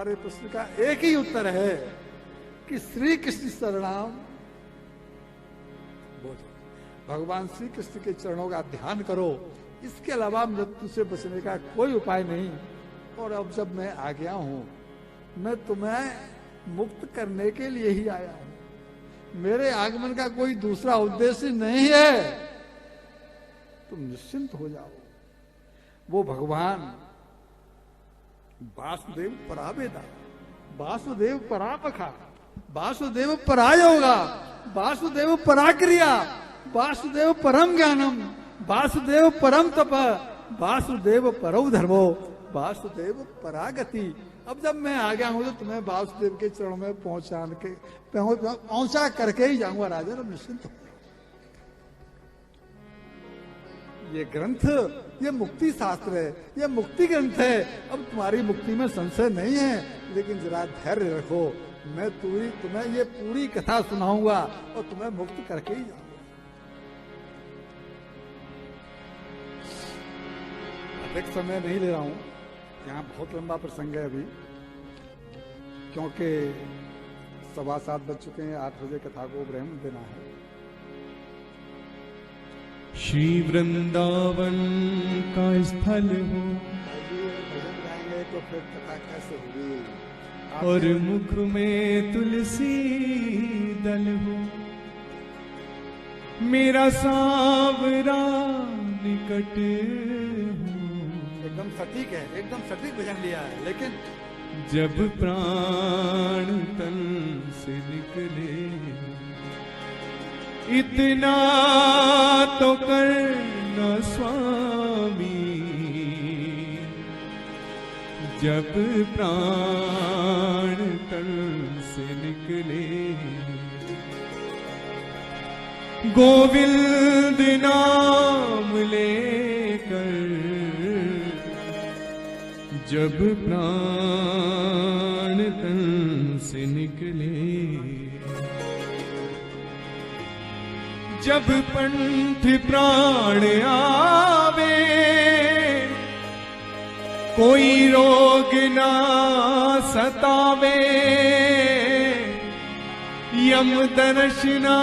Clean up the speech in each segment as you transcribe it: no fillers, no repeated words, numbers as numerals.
तुम्हारे प्रश्न का एक ही उत्तर है कि श्री कृष्ण शरणाम बोलो, भगवान श्री कृष्ण के चरणों का ध्यान करो, इसके अलावा मृत्यु से बचने का कोई उपाय नहीं। और अब जब मैं आ गया हूं, मैं तुम्हें मुक्त करने के लिए ही आया हूं, मेरे आगमन का कोई दूसरा उद्देश्य नहीं है। तुम निश्चिंत हो जाओ। वो भगवान वासुदेव परावेदा, वासुदेव परापखा, वासुदेव परायोगा, वासुदेव पराक्रिया, वासुदेव परम ज्ञानम, वासुदेव परम तप, वासुदेव परम धर्मो, वासुदेव परागति। अब जब मैं आ गया हूं तो तुम्हें वासुदेव के चरणों में पहुंचा करके ही जाऊंगा राजन, अब निश्चिंत हो। ये ग्रंथ, ये मुक्ति शास्त्र है, ये मुक्ति ग्रंथ है। अब तुम्हारी मुक्ति में संशय नहीं है, लेकिन जरा धैर्य रखो, मैं तुम्हें ये पूरी कथा सुनाऊंगा और तुम्हें मुक्त करके ही जाऊंगा। अधिक समय नहीं ले रहा हूं, यहाँ बहुत लंबा प्रसंग है अभी, क्योंकि 7:15 बज चुके हैं, 8 बजे कथा को ब्रह्म देना है। श्री वृंदावन का स्थल हो, भजन गाएंगे तो फिर कथा कैसे होगी। और मुख में तुलसी दल हो, मेरा सांवरा निकट हो। एकदम सटीक है, एकदम सटीक भजन लिया है, लेकिन जब प्राण तन से निकले, इतना तो करना स्वामी, जब प्राण तन से निकले, गोविंद नाम लेकर, जब प्राण तन से निकले, जब पंथ प्राण आवे, कोई रोग ना सतावे, यम दर्शना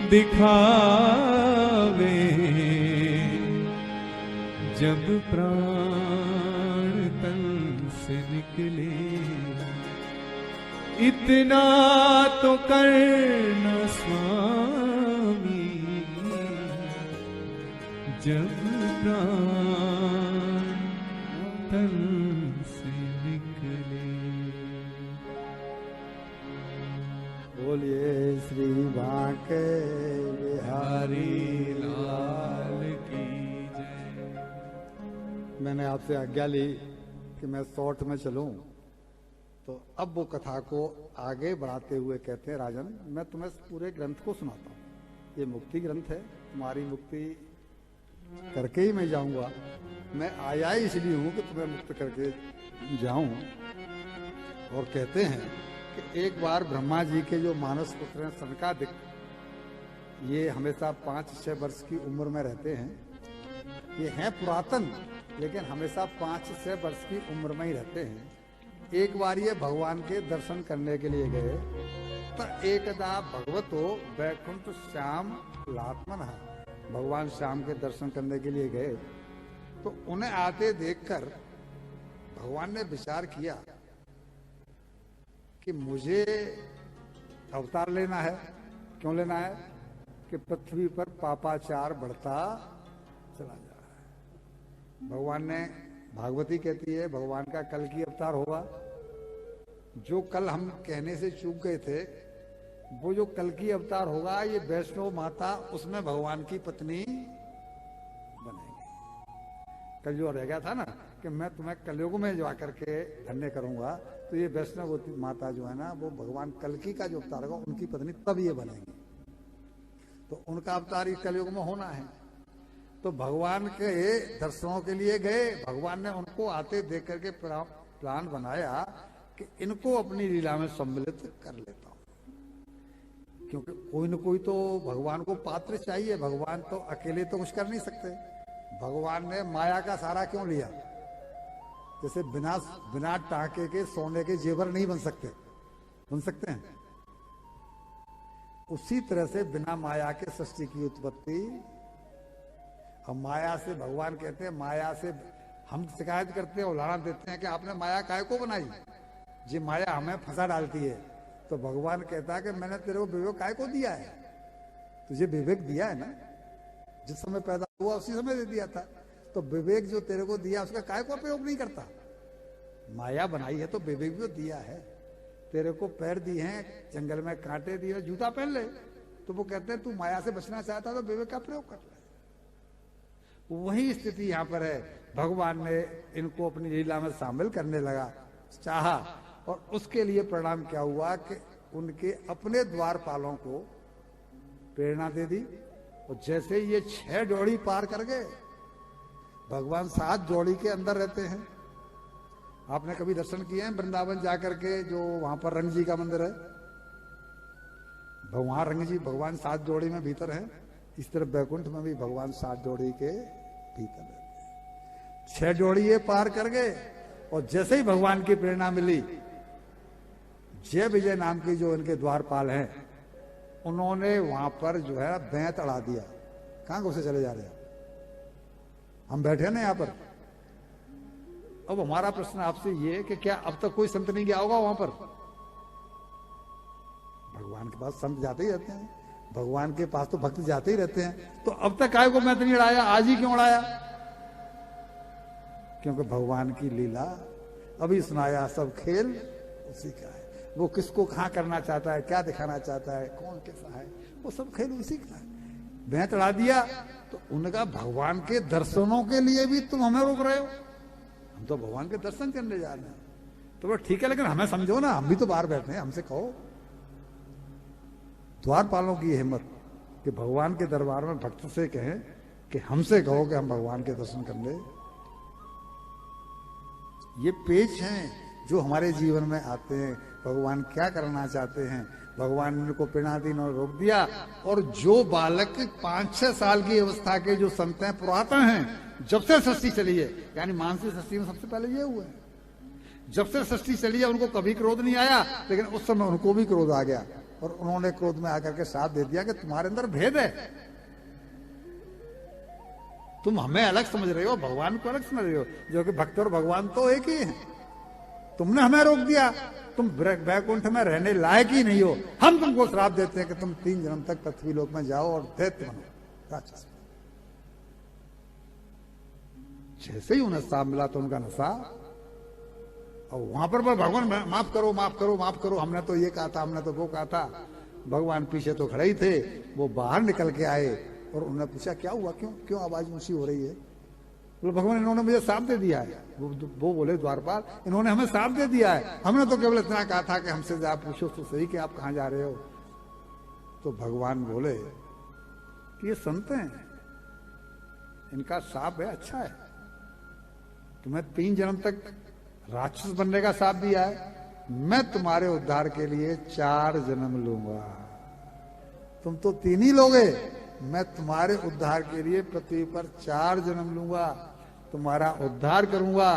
दिखावे, जब प्राण तन से निकले, इतना तो करना स्वामी, जब प्राण तन से निकले। बोलिए श्री बांके बिहारी लाल की जय। मैंने आपसे आज्ञा ली कि मैं शॉर्ट में चलूं, तो अब वो कथा को आगे बढ़ाते हुए कहते हैं, राजन मैं तुम्हें पूरे ग्रंथ को सुनाता हूँ। ये मुक्ति ग्रंथ है, तुम्हारी मुक्ति करके ही मैं जाऊंगा। मैं आया ही इसलिए हूं कि तुम्हें मुक्त करके जाऊं। और कहते हैं कि एक बार ब्रह्मा जी के जो मानस पुत्र हैं सनकादिक, ये हमेशा 5-6 वर्ष की उम्र में रहते हैं। ये हैं पुरातन, लेकिन हमेशा 5-6 वर्ष की उम्र में ही रहते हैं। एक बार ये भगवान के दर्शन करने के लिए गए, तो एकदा भगवतो वैकुंठ श्याम लात्मन, भगवान श्याम के दर्शन करने के लिए गए, तो उन्हें आते देखकर भगवान ने विचार किया कि मुझे अवतार लेना है। क्यों लेना है? कि पृथ्वी पर पापाचार बढ़ता चला जा रहा है। भगवान ने, भागवती कहती है भगवान का कल की अवतार होगा। जो कल हम कहने से चूक गए थे, वो जो कल की अवतार होगा, ये वैष्णव माता उसमें भगवान की पत्नी बनेगी। कल जो रह गया था ना कि मैं तुम्हें कलयुग में जा करके धन्य करूंगा, तो ये वैष्णव माता जो है ना, वो भगवान कल्कि का जो अवतार होगा उनकी पत्नी तब ये बनेगी। तो उनका अवतार इस कलयुग में होना है। तो भगवान के दर्शनों के लिए गए, भगवान ने उनको आते देख करके प्लान बनाया कि इनको अपनी लीला में सम्मिलित कर लेता हूं, क्योंकि कोई न कोई तो भगवान को पात्र चाहिए। भगवान तो अकेले तो कुछ कर नहीं सकते। भगवान ने माया का सहारा क्यों लिया? जैसे बिना बिना टाके के सोने के जेवर नहीं बन सकते, बन सकते हैं, उसी तरह से बिना माया के सृष्टि की उत्पत्ति। और माया से भगवान कहते हैं, माया से हम शिकायत करते हैं, उदाहरण देते हैं कि आपने माया काहे को बनाई, जी माया हमें फंसा डालती है। तो भगवान कहता है कि मैंने तेरे को विवेक काहे को दिया है, तुझे विवेक दिया है ना, जिस समय पैदा हुआ उसी समय दे दिया था। तो विवेक जो तेरे को दिया उसका काहे को प्रयोग नहीं करता, माया बनाई है तो विवेक भी दिया है। तेरे को पैर दिए हैं, जंगल में कांटे दिए, जूता पहन ले, तो वो कहते हैं तू माया से बचना चाहता तो विवेक का प्रयोग कर ले। वही स्थिति यहां पर है, भगवान ने इनको अपनी लीला में शामिल करने लगा चाहा, और उसके लिए परिणाम क्या हुआ कि उनके अपने द्वारपालों को प्रेरणा दे दी। और जैसे ये 6 जोड़ी पार कर गए, भगवान 7 जोड़ी के अंदर रहते हैं। आपने कभी दर्शन किए हैं वृंदावन जाकर के, जो वहां पर रंग जी का मंदिर है, वहां रंग जी भगवान 7 जोड़ी में भीतर है। इस तरफ बैकुंठ में भी भगवान 7 जोड़ी के भीतर रहते हैं। 6 जोड़ी ये पार कर गए, और जैसे ही भगवान की प्रेरणा मिली, जय विजय नाम की जो इनके द्वारपाल हैं, उन्होंने वहां पर जो है बेंत अड़ा दिया। कहां घुसे चले जा रहे हैं, हम बैठे ना यहां पर। अब हमारा प्रश्न आपसे ये कि क्या अब तक कोई संत नहीं गया होगा वहां पर? भगवान के पास संत जाते ही रहते हैं, भगवान के पास तो भक्त जाते ही रहते हैं, तो अब तक काय को मैं नहीं उड़ाया, आज ही क्यों उड़ाया? क्योंकि भगवान की लीला अभी सुनाया, सब खेल उसी का है। वो किसको कहां करना चाहता है, क्या दिखाना चाहता है, कौन कैसा है, वो सब खेल उसी का है। भैंस चढ़ा दिया तो उनका भगवान के दर्शनों के लिए भी तुम हमें रोक रहे हो, हम तो भगवान के दर्शन करने जा रहे हैं। तो वो ठीक है, लेकिन हमें समझो ना, हम भी तो बाहर बैठे हैं, हमसे कहो। द्वारपालों की हिम्मत कि भगवान के दरबार में भक्त से कहें कि हमसे कहो कि हम भगवान के दर्शन कर ले। ये पेच हैं जो हमारे जीवन में आते हैं। भगवान क्या करना चाहते हैं, भगवान ने उनको प्रेरणा दी और रोक दिया। और जो बालक 5-6 साल की अवस्था के जो संत हैं, पुरातन हैं, जब से सृष्टि चली है, यानी मानसिक सृष्टि में सबसे पहले ये हुए हैं, जब से सृष्टि चली है उनको कभी क्रोध नहीं आया, लेकिन उस समय उनको भी क्रोध आ गया, और उन्होंने क्रोध में आकर के साथ दे दिया कि तुम्हारे अंदर भेद है, तुम हमें अलग समझ रहे हो, भगवान को अलग समझ रहे हो, जो कि भक्त और भगवान तो एक ही है। तुमने हमें रोक दिया, तुम वैकुंठ में रहने लायक ही नहीं हो, हम तुमको श्राप देते हैं कि तुम 3 जन्म तक पृथ्वी लोक में जाओ और दैत्य बनो, राक्षस। जैसे ही उन्हें श्राप मिला तो उनका नशा, और वहां पर भगवान माफ करो माफ करो माफ करो, हमने तो ये कहा था, हमने तो वो कहा था। भगवान पीछे तो खड़े ही थे, वो बाहर निकल के आए और उन्होंने पूछा क्या हुआ, क्यों क्यों आवाज ऊंची हो रही है? बोले भगवान इन्होंने मुझे साफ दे दिया है। वो बोले द्वारपाल, इन्होंने हमें साफ दे दिया है, हमने तो केवल इतना कहा था कि हमसे आप पूछो तो सही कि आप कहां जा रहे हो। तो भगवान बोले कि ये संत हैं, इनका साफ है, अच्छा है, तुम्हें 3 जन्म तक राक्षस बनने का साथ दिया है, मैं तुम्हारे उद्धार के लिए 4 जन्म लूंगा। तुम तो 3 ही लोगे, मैं तुम्हारे उद्धार के लिए पृथ्वी पर 4 जन्म लूंगा, तुम्हारा उद्धार करूंगा।